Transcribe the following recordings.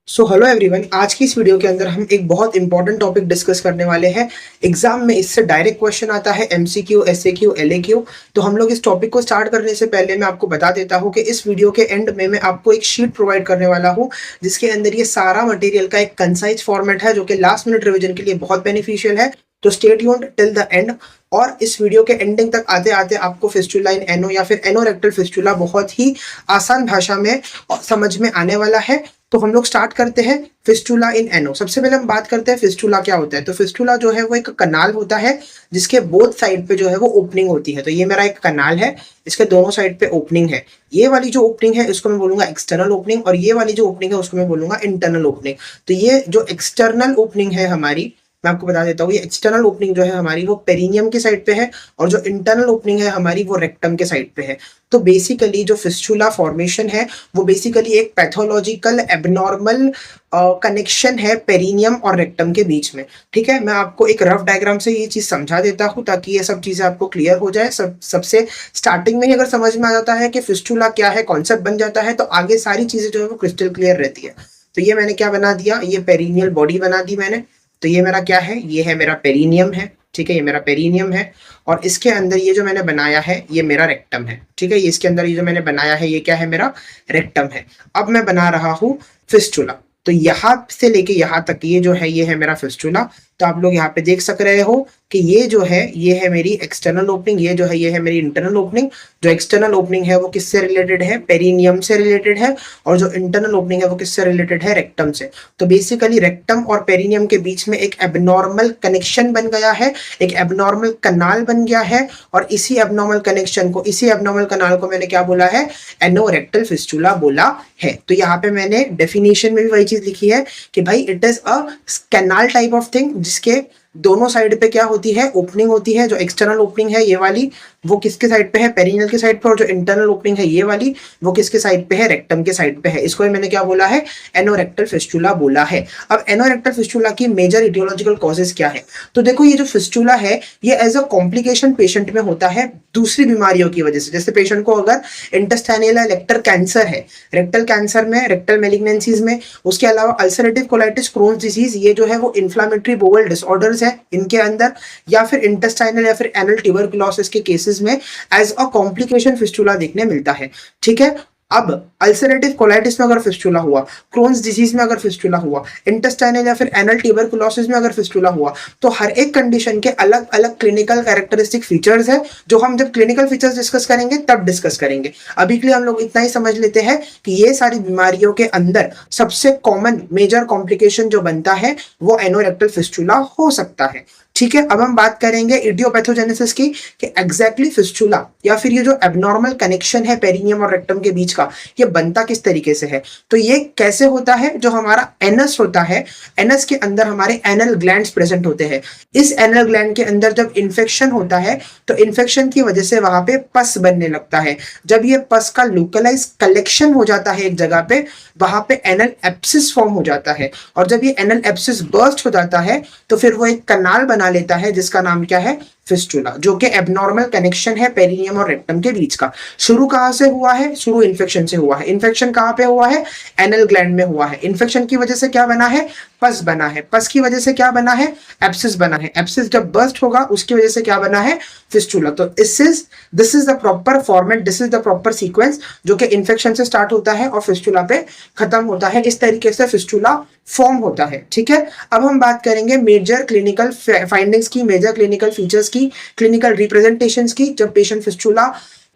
So hello everyone, आज की इस वीडियो के अंदर हम एक बहुत इंपॉर्टेंट टॉपिक डिस्कस करने वाले हैं। एग्जाम में इससे डायरेक्ट क्वेश्चन आता है, एमसीक्यू, एसएक्यू, एलएक्यू। तो हम लोग इस टॉपिक को स्टार्ट करने से पहले मैं आपको बता देता हूं कि इस वीडियो के एंड में मैं आपको एक शीट प्रोवाइड करने वाला हूं, जिसके अंदर ये सारा मटेरियल का एक कंसाइज फॉर्मेट है, जो कि लास्ट मिनट रिविजन के लिए बहुत बेनिफिशियल है। तो stay tuned till the end. और इस वीडियो के एंडिंग तक आते आते आपको फिस्टुला इन एनो या फिर एनोरेक्टल फिस्टुला बहुत ही आसान भाषा में समझ में आने वाला है। तो हम लोग स्टार्ट करते हैं फिस्टुला इन एनो। सबसे पहले हम बात करते हैं फिस्टुला क्या होता है। तो फिस्टुला जो है वो एक कनाल होता है, जिसके बोथ साइड पे जो है वो ओपनिंग होती है। तो ये मेरा एक कनाल है, इसके दोनों साइड पे ओपनिंग है। ये वाली जो ओपनिंग है इसको मैं बोलूंगा एक्सटर्नल ओपनिंग, और ये वाली जो ओपनिंग है उसको मैं बोलूंगा इंटरनल ओपनिंग। तो ये जो एक्सटर्नल ओपनिंग है हमारी, मैं आपको बता देता हूँ, ये एक्सटर्नल ओपनिंग जो है हमारी वो पेरिनियम की साइड पे है, और जो इंटरनल ओपनिंग है हमारी वो रेक्टम के साइड पे है। तो बेसिकली जो फिस्टुला फॉर्मेशन है वो बेसिकली एक पैथोलॉजिकल एबनॉर्मल कनेक्शन है पेरिनियम और रेक्टम के बीच में। ठीक है, मैं आपको एक रफ डायग्राम से ये चीज समझा देता हूँ ताकि ये सब चीजें आपको क्लियर हो जाए। सबसे स्टार्टिंग में ही अगर समझ में आ जाता है कि फिस्टुला क्या है, कॉन्सेप्ट बन जाता है, तो आगे सारी चीजें जो है वो क्रिस्टल क्लियर रहती है। तो ये मैंने क्या बना दिया, ये पेरिनियल बॉडी बना दी मैंने। तो ये मेरा क्या है, ये है मेरा पेरिनियम है। ठीक है, ये मेरा पेरिनियम है, और इसके अंदर ये जो मैंने बनाया है ये मेरा रेक्टम है। ठीक है, इसके अंदर ये जो मैंने बनाया है ये क्या है, मेरा रेक्टम है। अब मैं बना रहा हूँ फिस्टुला। तो यहां से लेके यहां तक ये जो है ये है मेरा फिस्टुला। तो आप लोग यहाँ पे देख सक रहे हो कि ये जो है ये है मेरी एक्सटर्नल ओपनिंग, ये जो है ये है मेरी इंटरनल ओपनिंग। जो एक्सटर्नल ओपनिंग है वो किससे रिलेटेड है, पेरिनियम से रिलेटेड है, और जो इंटरनल ओपनिंग है वो किससे रिलेटेड है, रेक्टम से। तो बेसिकली रेक्टम और पेरिनियम के बीच में एक एबनॉर्मल कनेक्शन बन गया है, एक एबनॉर्मल कनाल बन गया है, और इसी एबनॉर्मल कनेक्शन को, इसी एबनॉर्मल कनाल को मैंने क्या बोला है, एनोरेक्टल फिस्टुला बोला है। तो यहाँ पे मैंने डेफिनेशन में भी वही चीज लिखी है कि भाई it is a canal type of thing, जिसके दोनों साइड पे क्या होती है, ओपनिंग होती है। जो एक्सटर्नल ओपनिंग है ये वाली, वो किसके साइड पे है, पेरिनियल के साइड पे, और जो इंटरनल ओपनिंग है ये वाली, वो किसके साइड पे है, रेक्टम के साइड पे है। इसको मैंने क्या बोला है, एनोरेक्टल फिस्टुला बोला है। अब एनोरेक्टल फिस्टुला की मेजर इटियोलॉजिकल कॉजेज क्या है। तो देखो, ये जो फिस्टुला है ये एज अ कॉम्प्लिकेशन पेशेंट में होता है दूसरी बीमारियों की वजह से। जैसे पेशेंट को अगर इंटेस्टाइनल या रेक्टल कैंसर है, रेक्टल कैंसर में, रेक्टल मेलिग्नेंसीज में, उसके अलावा अल्सरेटिव कोलाइटिस, क्रोन्स डिजीज, ये जो है वो इन्फ्लामेटरी बोवल डिसऑर्डर्स है इनके अंदर, या फिर इंटेस्टाइनल या फिर एनल ट्यूबरकुलोसिस के केसेस में एज अ कॉम्प्लिकेशन फिस्टुला देखने मिलता है। ठीक है, अब अल्सरेटिव कोलाइटिस में अगर फिस्टुला हुआ, क्रोन्स डिजीज में अगर फिस्टुला हुआ, इंटेस्टाइनल या फिर एनल ट्यूबरकुलोसिस में अगर फिस्टुला हुआ, तो हर एक कंडीशन के अलग अलग क्लिनिकल कैरेक्टरिस्टिक फीचर्स है, जो हम जब क्लिनिकल फीचर्स डिस्कस करेंगे तब डिस्कस करेंगे। अभी के लिए हम लोग इतना ही समझ लेते हैं कि ये सारी बीमारियों के अंदर सबसे कॉमन मेजर कॉम्प्लिकेशन जो बनता है वो एनोरेक्टल फिस्टुला हो सकता है। ठीक है, अब हम बात करेंगे इडियोपैथोजेनेसिस की, कि एग्जैक्टली फिस्टुला या फिर ये जो एबनॉर्मल कनेक्शन है पेरिनियम और रेक्टम के बीच का, ये बनता किस तरीके से है। तो ये कैसे होता है, जो हमारा एनस होता है, एनस के अंदर हमारे एनल ग्लैंड्स प्रेजेंट होते हैं। इस एनल ग्लैंड के अंदर जब इन्फेक्शन होता है तो इन्फेक्शन की वजह से वहां पे पस बनने लगता है। जब ये पस का लोकलाइज कलेक्शन हो जाता है एक जगह पे, वहां पे एनल एप्सिस फॉर्म हो जाता है, और जब ये एनल एप्सिस बर्स्ट हो जाता है तो फिर वो एक कनाल बना लेता है जिसका नाम क्या है, फिस्टुला, जो कि एबनॉर्मल कनेक्शन है पेरिनियम और रेक्टम के बीच का। शुरू कहां से हुआ है, शुरू इन्फेक्शन से हुआ है। इन्फेक्शन कहां पे हुआ है, एनल ग्लैंड में हुआ है। इन्फेक्शन की वजह से क्या बना है, पस बना है। पस की वजह से क्या बना है, एप्सिस बना है। एप्सिस जब बर्स्ट होगा उसकी वजह से क्या बना है, फिस्टुला। तो this is the proper format, this is the proper sequence, जो कि इन्फेक्शन से स्टार्ट होता है और फिस्टुला पे खत्म होता है। इस तरीके से फिस्टुला फॉर्म होता है। ठीक है, अब हम बात करेंगे मेजर क्लिनिकल फाइंडिंग्स की, मेजर क्लिनिकल फीचर्स की, क्लिनिकल रिप्रेजेंटेशंस की। जब पेशेंट फिस्टुला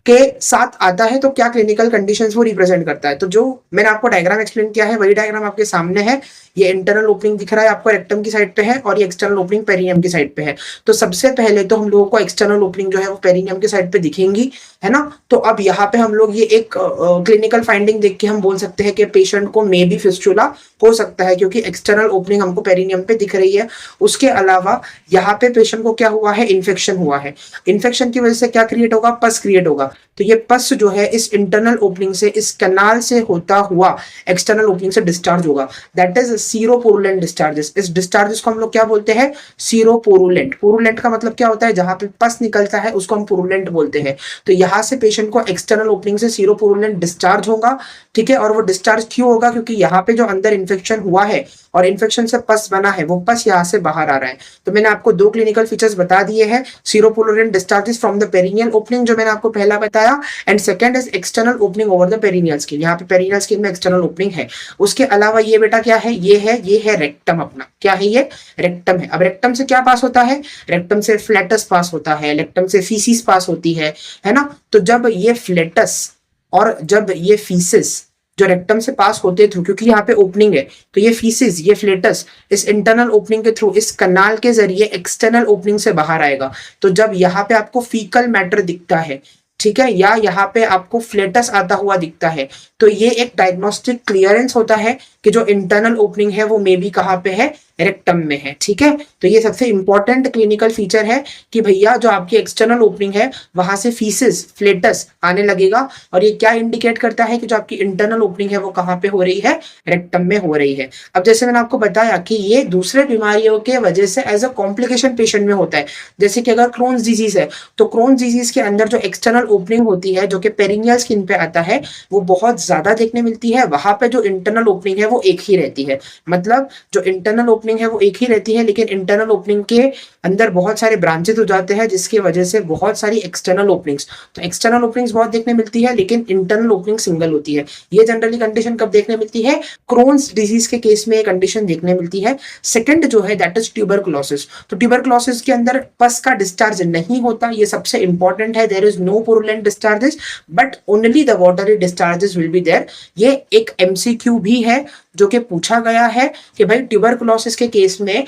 के साथ आता है तो क्या क्लिनिकल कंडीशंस वो रिप्रेजेंट करता है। तो जो मैंने आपको डायग्राम एक्सप्लेन किया है वही डायग्राम आपके सामने है। ये इंटरनल ओपनिंग दिख रहा है आपको रेक्टम की साइड पे है, और ये एक्सटर्नल ओपनिंग पेरिनियम की साइड पे है। तो सबसे पहले तो हम लोगों को एक्सटर्नल ओपनिंग जो है वो पेरिनियम की साइड पे दिखेंगी, है ना। तो अब यहाँ पे हम लोग ये एक क्लिनिकल फाइंडिंग देख के हम बोल सकते हैं कि पेशेंट को मे बी फिस्टुला हो सकता है, क्योंकि एक्सटर्नल ओपनिंग हमको पेरिनियम पे दिख रही है। उसके अलावा यहाँ पे पेशेंट को क्या हुआ है, इन्फेक्शन हुआ है। इन्फेक्शन की वजह से क्या क्रिएट होगा, पस क्रिएट होगा। तो ये पस जो है इस इंटरनल ओपनिंग से, इस कैनाल से होता हुआ एक्सटर्नल ओपनिंग से डिस्चार्ज होगा, दैट इज सीरोपोरुलेंट डिस्चार्जेस। इस डिस्चार्जेस को हम लोग क्या बोलते हैं? सीरोपोरुलेंट। पोरुलेंट का मतलब क्या होता है? जहां पे पस निकलता है उसको हम पोरुलेंट बोलते हैं। तो यहां से पेशेंट को एक्सटर्नल ओपनिंग से सीरोपोरुलेंट डिस्चार्ज होगा, ठीक है। और वो डिस्चार्ज क्यों होगा? क्योंकि यहाँ पे जो अंदर इन्फेक्शन हुआ है और इन्फेक्शन से पस बना है, वो पस यहाँ से बाहर आ रहा है। तो मैंने आपको दो क्लिनिकल फीचर्स बता दिए हैं, seropurulent discharges from the perineal opening जो मैंने आपको पहला बताया, and second is external opening over the perineal skin. यहाँ पे पेरिनियल स्किन में एक्सटर्नल ओपनिंग है। उसके अलावा ये बेटा क्या है? ये है रेक्टम अपना। क्या है ये? रेक्टम है। अब रेक्टम से क्या पास होता है? रेक्टम से फ्लेटस पास होता है, रेक्टम से फीसिस पास होती है ना। तो जब ये फ्लेटस और जब ये फीसिस जो रेक्टम से पास होते थ्रू, क्योंकि यहाँ पे ओपनिंग है, तो ये फीसिस, ये फ्लेटस इस इंटरनल ओपनिंग के थ्रू, इस कनाल के जरिए एक्सटर्नल ओपनिंग से बाहर आएगा। तो जब यहाँ पे आपको फीकल मैटर दिखता है, ठीक है, या यहाँ पे आपको फ्लेटस आता हुआ दिखता है, तो ये एक डायग्नोस्टिक क्लियरेंस होता है कि जो इंटरनल ओपनिंग है वो मे बी कहाँ पे है? रेक्टम में है, ठीक है। तो ये सबसे इंपॉर्टेंट क्लिनिकल फीचर है कि भैया जो आपकी एक्सटर्नल ओपनिंग है वहां से फीसिस, फ्लेटस आने लगेगा, और ये क्या इंडिकेट करता है कि जो आपकी इंटरनल ओपनिंग है वो कहाँ पे हो रही है? रेक्टम में हो रही है। अब जैसे मैंने आपको बताया कि ये दूसरे बीमारियों के वजह से एज अ कॉम्प्लिकेशन पेशेंट में होता है। जैसे कि अगर क्रोन्स डिजीज है, तो क्रोन्स डिजीज के अंदर जो एक्सटर्नल ओपनिंग होती है जो कि पेरिनियल स्किन पे आता है, वो बहुत ज्यादा देखने मिलती है। वहां पे जो इंटरनल ओपनिंग है वो एक ही रहती है, मतलब जो इंटरनल ओपनिंग है वो एक ही रहती है, लेकिन इंटरनल ओपनिंग के अंदर बहुत सारे ब्रांचेस हो जाते हैं जिसकी वजह से बहुत सारी एक्सटर्नल ओपनिंग्स, तो एक्सटर्नल ओपनिंग्स बहुत देखने मिलती है लेकिन इंटरनल ओपनिंग सिंगल होती है। ये जनरली कंडीशन कब देखने मिलती है? क्रोन्स डिजीज के केस में ये कंडीशन देखने मिलती है। सेकंड जो है दैट इज ट्यूबरकुलोसिस। तो ट्यूबरकुलोसिस के अंदर पस का डिस्चार्ज नहीं होता, ये सबसे इंपॉर्टेंट है। There is no purulent discharges but only the watery discharges will be there. ये एक एमसीक्यू भी है जो कि पूछा गया है कि भाई ट्यूबरकुलोसिस के केस में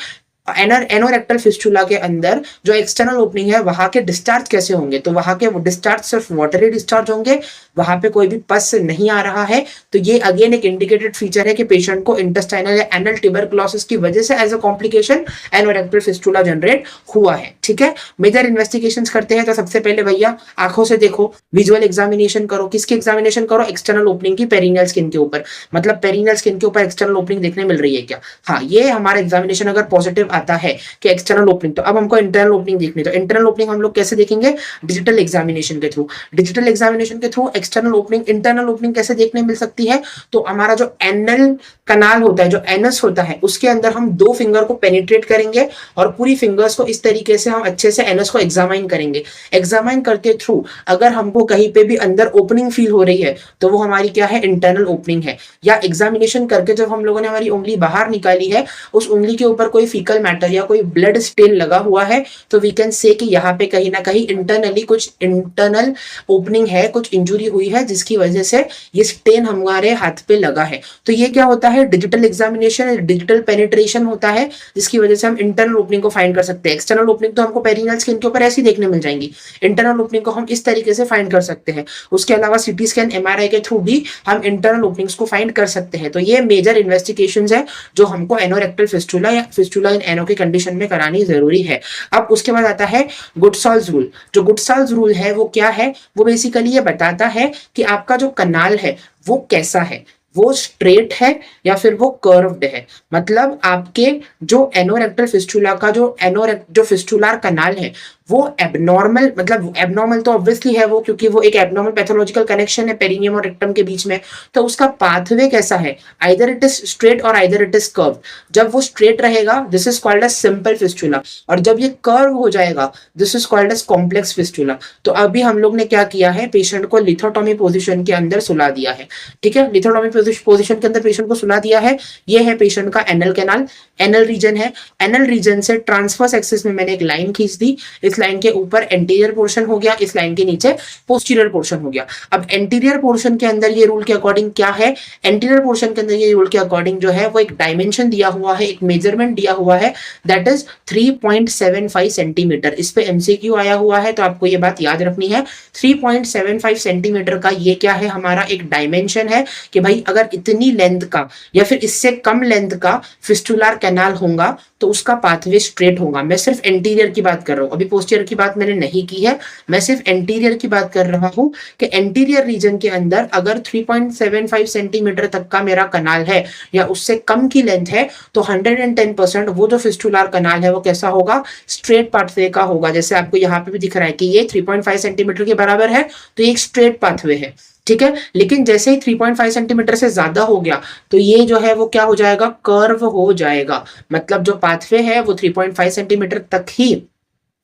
एनोरेक्टल फिस्टुला के अंदर जो एक्सटर्नल ओपनिंग है वहां के डिस्चार्ज कैसे होंगे? तो वहां के डिस्चार्ज सिर्फ वाटरी डिस्चार्ज होंगे, वहां पे कोई भी पस नहीं आ रहा है। तो ये अगेन एक इंडिकेटेड फीचर है कि पेशेंट को इंटेस्टाइनल या एनल ट्यूबरकुलोसिस की वजह से as a complication anorectal fistula generate हुआ है, ठीक है। मेजर इन्वेस्टिगेशंस करते हैं तो सबसे पहले भैया आंखों से देखो, विजुअल एग्जामिनेशन करो। किसकी एग्जामिनेशन करो? एक्सटर्नल ओपनिंग की, पेरिनियल स्किन के ऊपर। मतलब पेरिनियल स्किन के ऊपर एक्सटर्नल ओपनिंग देखने मिल रही है क्या? हाँ, ये हमारा एग्जामिनेशन अगर पॉजिटिव आता है कि एक्सटर्नल ओपनिंग, तो अब हमको इंटरनल ओपनिंग देखनी। तो इंटरनल ओपनिंग हम लोग कैसे देखेंगे? डिजिटल एग्जामिनेशन के थ्रू। डिजिटल एग्जामिनेशन के through external opening, internal opening कैसे देखने मिल सकती है? तो हमारा जो एनल कनाल होता है, जो एनस होता है, उसके अंदर हम दो फिंगर को पेनिट्रेट करेंगे और पूरी फिंगर्स को इस तरीके से हम अच्छे से एनस को एग्जामाइन करेंगे। एग्जामाइन करके थ्रू अगर हमको कहीं पे भी अंदर ओपनिंग फील हो रही है तो वो हमारी क्या है? इंटरनल ओपनिंग है। या एग्जामिनेशन करके जब हम लोगों ने हमारी उंगली बाहर निकाली है, उस उंगली के ऊपर कोई फीकल मैटर या कोई ब्लड स्टेन लगा हुआ है, तो वी कैन से कि यहाँ पे कहीं ना कहीं इंटरनली कुछ इंटरनल ओपनिंग है, कुछ इंजुरी हुई है जिसकी वजह से ये स्टेन हमारे हाथ पे लगा है। तो ये क्या होता है? डिजिटल एग्जामिनेशन, डिजिटल पेनिट्रेशन होता है जिसकी वजह से हम इंटरनल ओपनिंग को फाइंड कर सकते हैं। एक्सटर्नल ओपनिंग तो हमको पेरिनियल स्किन के ऊपर ऐसी देखने मिल जाएंगी, इंटरनल ओपनिंग को हम इस तरीके से फाइंड कर सकते हैं। उसके अलावा सीटी स्कैन, एमआरआई के थ्रू भी हम इंटरनल ओपनिंग्स को फाइंड कर सकते हैं। तो ये मेजर इन्वेस्टिगेशंस है जो हमको एनोरेक्टल फिस्टुला या फिस्टुला इन एनो की कंडीशन में करानी जरूरी है। अब उसके बाद आता है गुडसॉल्स रूल। जो गुडसॉल्स रूल है वो क्या है? वो बेसिकली ये बताता है कि आपका जो कनाल है वो कैसा है, वो स्ट्रेट है या फिर वो कर्व्ड है। मतलब आपके जो एनोरेक्टल फिस्टुला का जो फिस्टुलार कनाल है वो एबनॉर्मल, मतलब एबनॉर्मल तो ऑब्वियसली है वो, क्योंकि वो एक एबनॉर्मल पैथोलॉजिकल कनेक्शन है पेरिनियम और रेक्टम के बीच में। तो उसका पाथवे कैसा है? आइदर इट इज स्ट्रेट और आइदर इट इज कर्व। जब वो स्ट्रेट रहेगा this is called as simple fistula, और जब ये कर्व हो जाएगा this is called as complex fistula. तो अभी हम लोग ने क्या किया है? पेशेंट को लिथोटॉमी पोजिशन के अंदर सुला दिया है, ठीक है। लिथोटॉमी पोजिशन के अंदर पेशेंट को सुला दिया है। ये है पेशेंट का एनल कैनाल, एनल रीजन है। एनल रीजन से ट्रांसवर्स एक्सिस में मैंने एक लाइन खींच दी। इस लाइन के ऊपर एंटीरियर पोर्शन हो गया, इस लाइन के नीचे पोस्टीरियर पोर्शन हो गया। अब एंटीरियर पोर्शन के अंदर ये रूल के अकॉर्डिंग क्या है? एंटीरियर पोर्शन के अंदर ये रूल के अकॉर्डिंग जो है वो एक डायमेंशन दिया हुआ है, एक मेजरमेंट दिया हुआ है, दैट इज 3.75 सेंटीमीटर। इस पे एमसीक्यू आया हुआ है तो आपको ये बात याद रखनी है। 3.75 सेंटीमीटर का ये क्या है? हमारा एक डायमेंशन है कि भाई अगर इतनी लेंथ का या फिर इससे कम लेंथ का फिस्टुलार कैनाल होगा तो उसका पाथवे स्ट्रेट होगा। मैं सिर्फ एंटीरियर की बात कर रहा हूं, अभी पोस्टीरियर की बात मैंने नहीं की है, मैं सिर्फ एंटीरियर की बात कर रहा हूँ कि एंटीरियर रीजन के अंदर अगर 3.75 सेंटीमीटर तक का मेरा कनाल है या उससे कम की लेंथ है तो 110% वो जो फिस्टुलर कनाल है वो कैसा होगा, स्ट्रेट पाथवे का होगा। जैसे आपको यहाँ पे भी दिख रहा है कि ये 3.5 सेंटीमीटर के बराबर है तो ये एक स्ट्रेट पाथवे है, ठीक है। लेकिन जैसे ही 3.5 सेंटीमीटर से ज्यादा हो गया तो ये जो है वो क्या हो जाएगा, कर्व हो जाएगा। मतलब जो पाथवे है वो 3.5 सेंटीमीटर तक ही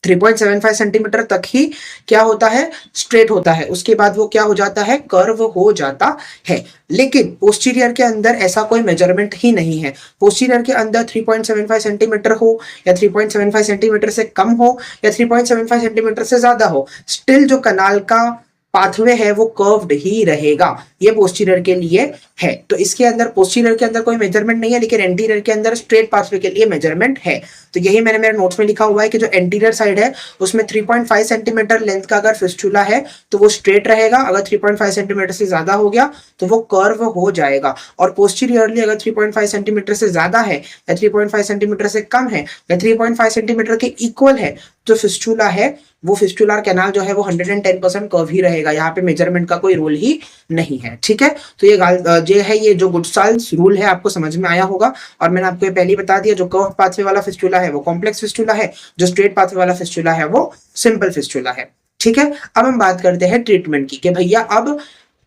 3.75 सेंटीमीटर तक ही क्या होता है, स्ट्रेट होता है। उसके बाद वो क्या हो जाता है, कर्व हो जाता है। लेकिन पोस्टीरियर के अंदर ऐसा कोई मेजरमेंट ही नहीं है। पोस्टीरियर के अंदर 3.75 सेंटीमीटर हो या 3.75 सेंटीमीटर से कम हो या 3.75 सेंटीमीटर से ज्यादा हो, स्टिल जो कनाल का पाथवे है वो कर्व्ड ही रहेगा। ये पोस्टीरियर के लिए है। तो इसके अंदर पोस्टीरियर के अंदर कोई मेजरमेंट नहीं है, लेकिन एंटीरियर के अंदर स्ट्रेट पाथवे के लिए मेजरमेंट है। तो यही मैंने मेरे नोट्स में लिखा हुआ है कि जो एंटीरियर साइड है उसमें 3.5 सेंटीमीटर लेंथ का अगर फिस्टुला है तो वो स्ट्रेट रहेगा, अगर 3.5 सेंटीमीटर से ज्यादा हो गया तो वो कर्व हो जाएगा। और पोस्टीरियरली अगर 3.5 सेंटीमीटर से ज्यादा है या 3.5 सेंटीमीटर से कम है या 3.5 सेंटीमीटर के इक्वल है तो फिस्टुला है वो फिस्टुलर कैनाल जो है वो 110% कर्व ही रहेगा। यहाँ पे मेजरमेंट का कोई रूल ही नहीं है, ठीक है। तो ये है ये जो गुडसाल्स रूल है आपको समझ में आया होगा। और मैंने आपको ये पहले ही बता दिया, जो कर्व पाथवे वाला फिस्टुला है वो कॉम्प्लेक्स फिस्टुला है, जो स्ट्रेट पाथवे वाला फिस्टुला है वो सिंपल फिस्टुला है, ठीक है। अब हम बात करते हैं ट्रीटमेंट की कि भैया अब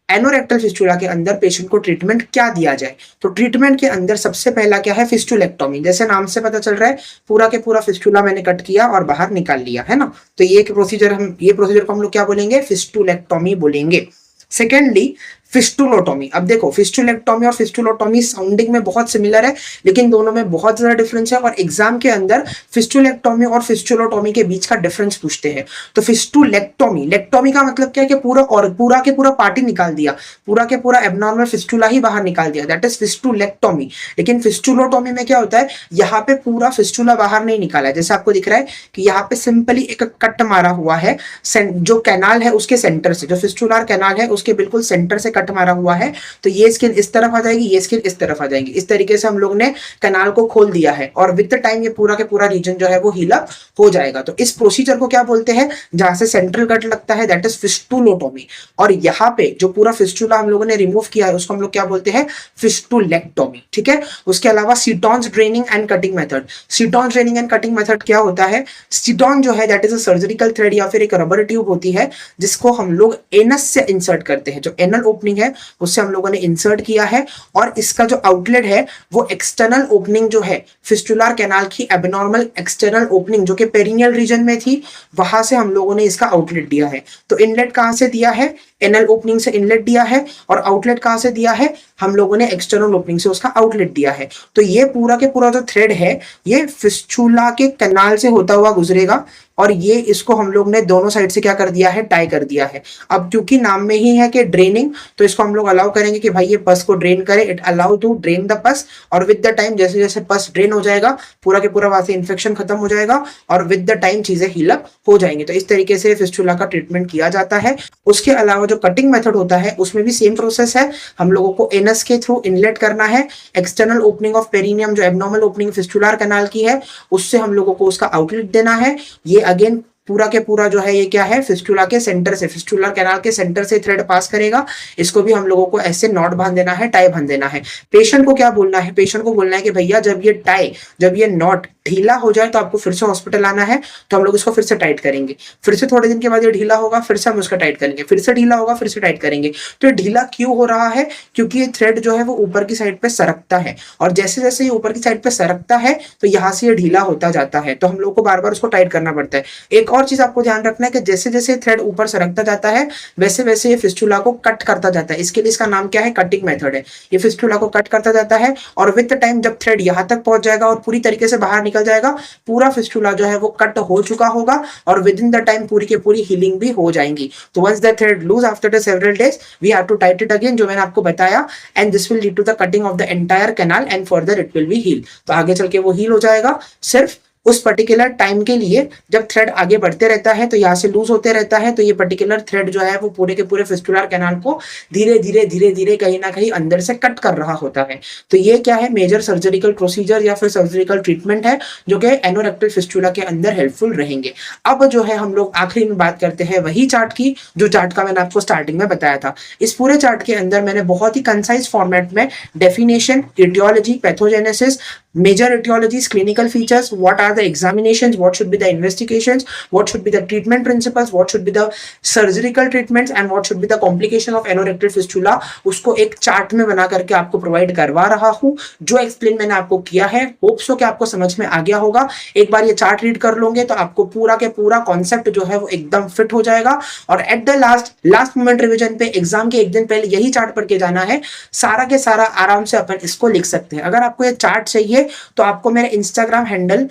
एनोरेक्टल फिस्टुला के अंदर पेशेंट को ट्रीटमेंट क्या दिया जाए। तो ट्रीटमेंट के अंदर सबसे पहला क्या है, फिस्टुलेक्टोमी। जैसे नाम से पता चल रहा है पूरा के पूरा फिस्टुला मैंने कट किया और बाहर निकाल लिया, है ना। तो ये प्रोसीजर को हम लोग क्या बोलेंगे, फिस्टुलेक्टोमी बोलेंगे। सेकेंडली फिस्टुलोटोमी। अब देखो फिस्टुलेक्टोमी और फिस्टुलोटोमी साउंडिंग में बहुत सिमिलर है, लेकिन दोनों में बहुत ज्यादा डिफरेंस है। और एग्जाम के अंदर फिस्टुलेक्टोमी और फिस्टुलोटोमी के बीच का डिफरेंस पूछते हैं। तो फिस्टुलेक्टोमी, लेक्टोमी का मतलब क्या है कि पूरा के पूरा पार्टी निकाल दिया, पूरा के पूरा एबनॉर्मल फिस्टुला ही बाहर निकाल दिया, दैट इज फिस्टुलेक्टोमी। लेकिन फिस्टुलोटोमी में क्या होता है, यहाँ पे पूरा फिस्टुला बाहर नहीं निकाला है। जैसे आपको दिख रहा है कि यहाँ पे सिंपली एक कट मारा हुआ है, जो कैनाल है उसके सेंटर से, जो फिस्टुलर कैनाल है उसके बिल्कुल सेंटर से कट मारा हुआ है। तो ये स्किन इस तरफ आ जाएगी, ये स्किन इस तरफ आ जाएगी। इस तरीके से हम लोग ने कैनाल को खोल दिया है और विद द टाइम ये पूरा के पूरा रीजन जो है वो हील अप हो जाएगा। तो इस प्रोसीजर को क्या बोलते हैं, जहां से सेंट्रल कट लगता है, दैट इज फिस्टुलोटोमी। और यहाँ पे जो पूरा फिस्टुला हम लोगों ने रिमूव किया है उसको हम लोग क्या बोलते हैं, फिस्टुलेक्टोमी, ठीक है। उसके अलावा setons draining and cutting method. Setons draining and cutting method क्या होता है, सीटॉन जो है that is a surgical thread या फिर एक रबर ट्यूब होती है जिसको हम लोग एनस से इंसर्ट करते हैं। जो एनल ओपनिंग है उससे हम लोगों ने इंसर्ट किया है और इसका जो आउटलेट है वो एक्सटर्नल ओपनिंग जो है फिस्टुलर कैनाल की एबनॉर्मल एक्सटर्नल ओपनिंग जो कि पेरिनियल रीजन में थी, वहां से हम लोगों ने इसका आउटलेट दिया है। तो इनलेट कहां से दिया है, एनल ओपनिंग से इनलेट दिया है, और आउटलेट कहां से दिया है, हम लोगों ने एक्सटर्नल ओपनिंग से उसका आउटलेट दिया है। तो ये पूरा के पूरा जो थ्रेड है ये फिस्टुला के कैनाल से होता हुआ गुजरेगा और ये इसको हम लोग ने दोनों साइड से क्या कर दिया है, टाई कर दिया है। अब क्योंकि नाम में ही है कि ड्रेनिंग, तो इसको हम लोग अलाउ करेंगे कि भाई ये पस को ड्रेन करे, it allow to drain the pus. और विद द टाइम जैसे जैसे पस ड्रेन हो जाएगा पूरा के पूरा वहां से इन्फेक्शन खत्म हो जाएगा और विद द टाइम चीजें हील अप हो जाएंगी। तो इस तरीके से फिस्टुला का ट्रीटमेंट किया जाता है। उसके अलावा जो कटिंग मेथड होता है उसमें भी सेम प्रोसेस है। हम लोगों को एनस के थ्रू इनलेट करना है, एक्सटर्नल ओपनिंग ऑफ पेरिनियम जो एब्नॉर्मल ओपनिंग फिस्टुलर कैनाल की है उससे हम लोगों को उसका आउटलेट देना है। ये अगेन पूरा के पूरा जो है ये क्या है, फिस्टुला के सेंटर से, फिस्टुलर कैनाल के सेंटर से थ्रेड पास करेगा। इसको भी हम लोगों को ऐसे नॉट बांध देना है, टाई बांध देना है। पेशेंट को क्या बोलना है, पेशेंट को बोलना है कि भैया जब ये नॉट ढीला हो जाए तो आपको फिर से हॉस्पिटल आना है, तो हम लोग इसको फिर से टाइट करेंगे। फिर से थोड़े दिन के बाद ये ढीला होगा, फिर से हम उसका टाइट करेंगे, फिर से ढीला होगा, फिर से टाइट करेंगे। तो ये ढीला क्यों हो रहा है, क्योंकि ये थ्रेड जो है वो ऊपर की साइड पे सरकता है और जैसे जैसे ये ऊपर की साइड पे सरकता है तो यहाँ से ये ढीला होता जाता है। तो हम लोग को बार बार उसको टाइट करना पड़ता है। एक और चीज आपको ध्यान रखना है कि जैसे जैसे थ्रेड ऊपर सरकता जाता है वैसे वैसे ये फिस्टुला को कट करता जाता है। इसके लिए इसका नाम क्या है, कटिंग मेथड है। ये फिस्टुला को कट करता जाता है और विद द टाइम जब थ्रेड यहाँ तक पहुंच जाएगा और पूरी तरीके से बाहर निकल जाएगा, पूरा फिस्टुला जो है वो कट हो चुका होगा और विद इन द टाइम पूरी की पूरी हीलिंग भी हो जाएंगी। तो once the thread loose after the several days we have to tight it again, जो मैंने आपको बताया, and this will lead to the cutting of the entire canal and further it will be heal. तो आगे चल के वो heal हो जाएगा। सिर्फ उस पर्टिकुलर टाइम के लिए जब थ्रेड आगे बढ़ते रहता है तो यहाँ से लूज होते रहता है, तो ये पर्टिकुलर थ्रेड जो है वो पूरे के पूरे फिस्टुलर कैनाल को धीरे धीरे धीरे धीरे कहीं ना कहीं अंदर से कट कर रहा होता है। तो ये क्या है, मेजर सर्जिकल प्रोसीजर या फिर सर्जिकल ट्रीटमेंट है जो कि एनोरेक्टल फिस्टुला के अंदर हेल्पफुल रहेंगे। अब जो है हम लोग आखिरी में बात करते हैं वही चार्ट की, जो चार्ट का मैंने आपको स्टार्टिंग में बताया था। इस पूरे चार्ट के अंदर मैंने बहुत ही कंसाइज फॉर्मेट में definition, etiology, pathogenesis, major etiologies, clinical features, what are the examinations, what should be the investigations, what should be the treatment principles, what should be the surgical treatments and what should be the complication of anorectal fistula, उसको एक chart में बना करके आपको provide करवा रहा हूँ। जो एक्सप्लेन मैंने आपको किया है होप सो कि आपको समझ में आ गया होगा। एक बार ये चार्ट रीड कर लोगे तो आपको पूरा के पूरा कॉन्सेप्ट जो है वो एकदम फिट हो जाएगा, और at the last moment revision पे एग्जाम के एक दिन पहले यही चार्ट पढ़ के जाना है, सारा के सारा आराम से अपन इसको लिख सकते हैं। अगर आपको ये चार्ट चाहिए तो आपको मेरे इंस्टाग्राम हैंडल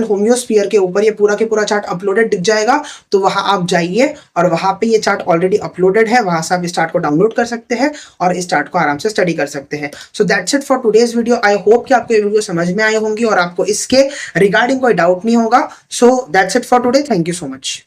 होम्योस्फीयर के ऊपर ये पूरा के पूरा चार्ट अपलोडेड दिख जाएगा, तो वहां आप जाइए और वहां पे ये चार्ट ऑलरेडी अपलोडेड है, वहां से आप इस चार्ट को डाउनलोड कर सकते हैं और इस चार्ट को आराम से स्टडी कर सकते हैं। So that's it for today's video. I hope कि आपको ये वीडियो समझ में आई होंगी और आपको इसके रिगार्डिंग कोई डाउट नहीं होगा। So that's it for today, thank you so much.